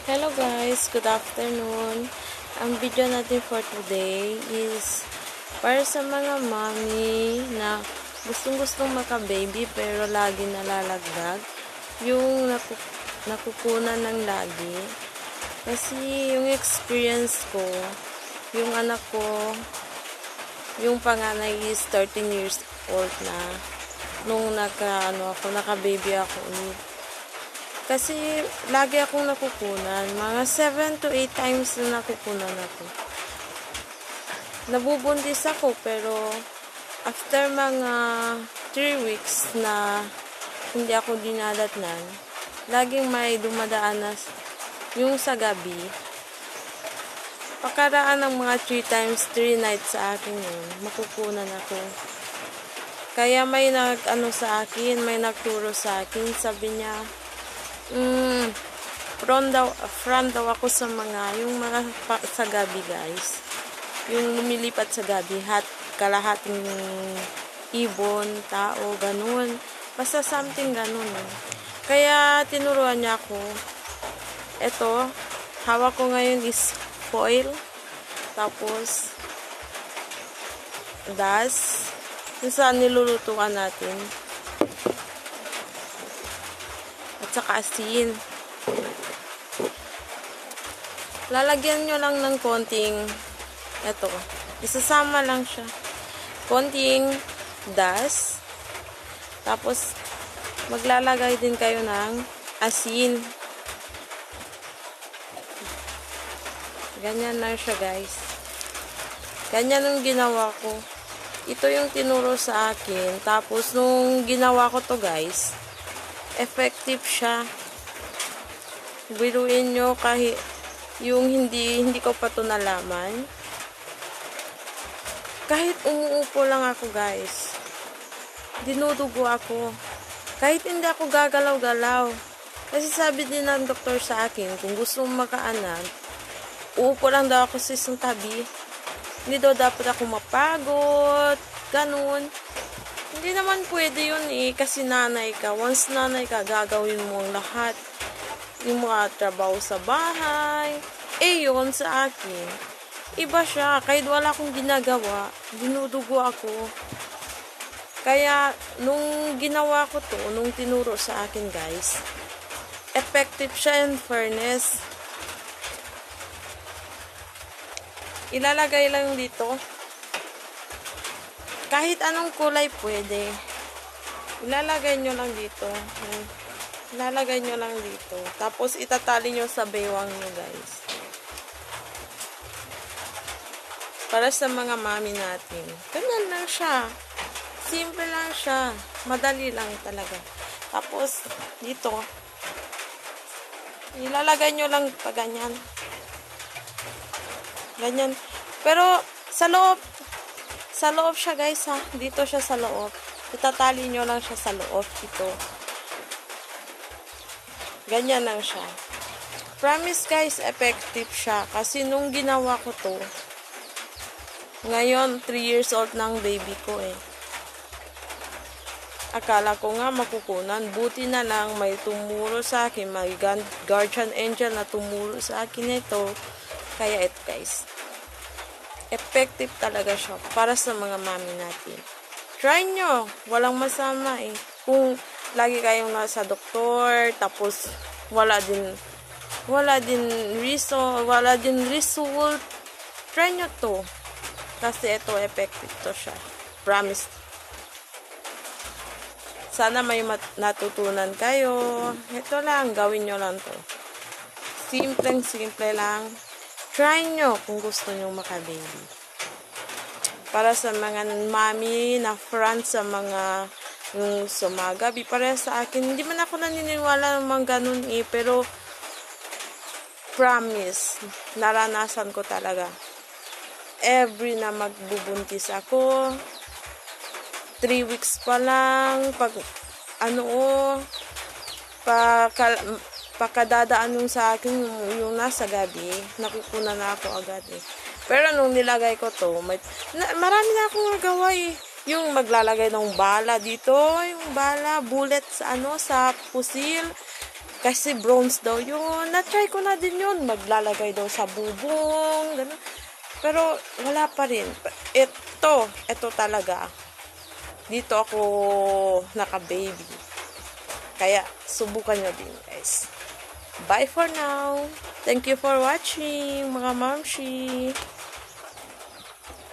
Hello guys, good afternoon. Ang video natin for today is para sa mga mommy na gustong-gustong maka-baby pero lagi nalalagdag. Yung nakukunan ng lagi. Kasi yung experience ko, yung anak ko, yung panganay is 13 years old na nung naka-baby ako. Kasi lagi akong nakukunan. Mga 7 to 8 times na nakukunan ako. Nabubuntis ako pero after mga 3 weeks na hindi ako dinadatnan, laging may dumadaan na yung sa gabi. Pakaraan ng mga 3 times, 3 nights sa akin yun, makukunan ako. Kaya may sa akin, may nagturo sa akin, sabi niya, front daw ako sa yung mga sa gabi guys. Yung lumilipat sa gabi, kalahating ibon, tao, ganun. Basta something ganun. Kaya tinuruan niya ako. Ito, hawak ko ngayon is foil. Tapos, das. Yung saan nilulutuan natin. At saka asin. Lalagyan nyo lang ng konting isasama lang siya. Konting das. Tapos maglalagay din kayo ng asin. Ganyan lang siya guys. Ganyan yung ginawa ko. Ito yung tinuro sa akin. Tapos nung ginawa ko to guys, effective siya. Biruin nyo kahit yung hindi ko pa to nalaman. Kahit umuupo lang ako guys, dinudugo ako. Kahit hindi ako gagalaw-galaw. Kasi sabi din ng doktor sa akin, kung gusto mong makaanak, uupo lang daw ako sa isang tabi. Hindi daw dapat ako mapagod, ganun. Hindi naman pwede yun kasi nanay ka. Once nanay ka, gagawin mo ang lahat. Yung mga trabaho sa bahay. Yun sa akin. Iba siya. Kahit wala akong ginagawa, dinudugo ako. Kaya, nung ginawa ko to, nung tinuro sa akin guys, effective siya in fairness. Ilalagay lang dito. Kahit anong kulay pwede. Ilalagay nyo lang dito. Ilalagay nyo lang dito. Tapos itatali nyo sa baywang nyo guys. Para sa mga mami natin. Ganyan lang siya. Simple lang siya. Madali lang talaga. Tapos dito. Ilalagay nyo lang pa ganyan. Ganyan. Pero sa loob siya guys ha. Dito siya sa loob. Itatali nyo lang siya sa loob. Ito. Ganyan lang siya. Promise guys, effective siya. Kasi nung ginawa ko to, ngayon 3 years old na ang baby ko Akala ko nga makukunan. Buti na lang may tumuro sa akin. May guardian angel na tumuro sa akin ito. Kaya ito guys. Effective talaga siya para sa mga mami natin. Try nyo. Walang masama Kung lagi kayong nasa doktor, tapos wala din result, try nyo to. Kasi ito effective to siya. Promise. Sana may natutunan kayo. Ito lang, gawin nyo lang to. Simple lang. Try nyo kung gusto nyo maka-baby. Para sa mga mami na front sa mga yung sumagabi, para sa akin, hindi man ako naniniwala ng mga ganun pero promise, naranasan ko talaga. Every na magbubuntis ako, 3 weeks pa lang, pakadadaan nung sa akin yung nasa gabi, nakukunan na ako agad Pero nung nilagay ko to, marami na akong nagawa Yung maglalagay ng bala dito, yung bala, bullet sa sa pusil. Kasi bronze daw yun. Na-try ko na din yun. Maglalagay daw sa bubong. Ganun. Pero wala pa rin. Ito talaga. Dito ako naka-baby. Kaya subukan nyo din guys. Bye for now. Thank you for watching mga mamshi.